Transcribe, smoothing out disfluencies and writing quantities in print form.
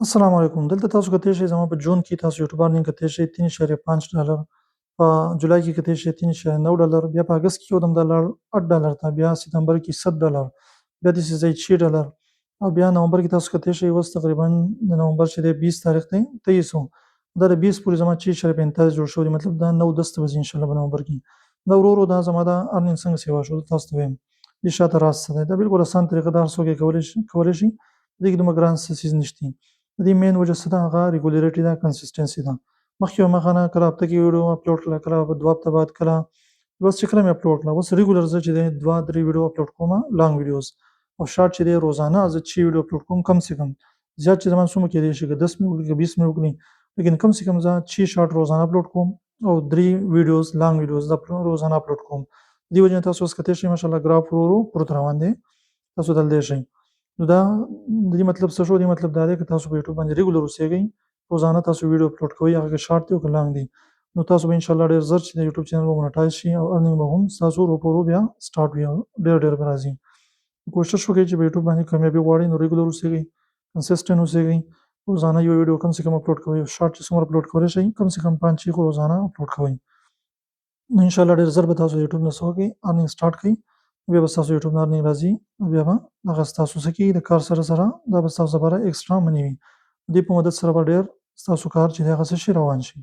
السلام علیکم. دلته تاسو کتلی شئ زما په جون کې تاسو یوټیوب ارنینګ کتلی شئ $3.5 په جولای کې کتلی شئ $3.9 بیا په اګست کې یودم ډالر $8 ته بیا ستمبر کې $7 بیا داسې ځای $6 او بیا نومبر کې تاسو کتلی شئ اوس تقریبا د نومبر چې دی 20 تاریخ دی 2300 دا د 20 پورې زما $6.45 جوړ شوی دی مطلب دا 9-10 ته به ځي انشاءالله په نومبر کې دا ورو ورو دا زما دا ارنینګ څنګه سیوا شو تاسو ته وایم دې شاته راز څه دی دا بالکل اسان طریقه ده هر څوک یې کولی شي دې کې دومره ګران څه څیز نشته د دې مین وجه څه ده هغه ریګولیریټي ده کنسسټنسي ده مخکې به مخه نه کله هفته کې ویډیو اپلوډ کړله کله به 2 هفته بعد کله بس چې کله مې اپلوډ کړله اوس ریګولر زه چې دی 2-3 ویډیو اپلوډ کوم لانګ ویډیوز او شارټ چې دی روزانه زه 6 ویډیو اپلوډ کوم کم سے کم زیات چې زما څومره کېدای شي که 10 مې وکړي که 20 مې وکړي لیکن کم سے کم زه 6 شارټ روزانه اپلوډ کوم او 3 ویډیوز لانګ ویډیوز روزانه اپلوډ کوم دې وجه نه تاسو اوس کتلی شئ ماشاءالله ګراف ورو ورو پورته روان دی تاسو دلته شئ نو دا د دې مطلب څه شو دې مطلب دا دی که تاسو په یوټیوب باندې ریګولر اوسېږئ روزانه تاسو ویډیو اپلوډ کوئ هغه که شارټ دی او که لانګ دی نو تاسو به انشاءالله ډېر ژر چې د یوټیوب چینل به مونیټایز شي او ارنینګ به هم ستاسو ورو په ورو بیا سټارټ وي او ډېر به راځي کوشش وکړئ چې په یوټیوب باندې کامیابي غواړئ نو ریګولر اوسېږئ کنسسټنټ اوسېږئ روزانه یو ویډیو کم سے کم اپلوډ کوئ شارټ چې څومره اپلوډ کولی شئ کم سے کم 5-6 خو روزانه اپلوډ کوئ نو انشاءالله ډېر ژر به تاسو یوټیوب نه څه وکړئ ارنینګ سټارټ کړئ بیا به ستاسو یوټیوب نه ارنینګ راځي بیا به هغه ستاسو څه کېږي د کار سره دا به ستاسو لپاره ایکسټرا مني وي د دې په مدد سره به ډېر ستاسو کار چې دی هغه څه شي روان شي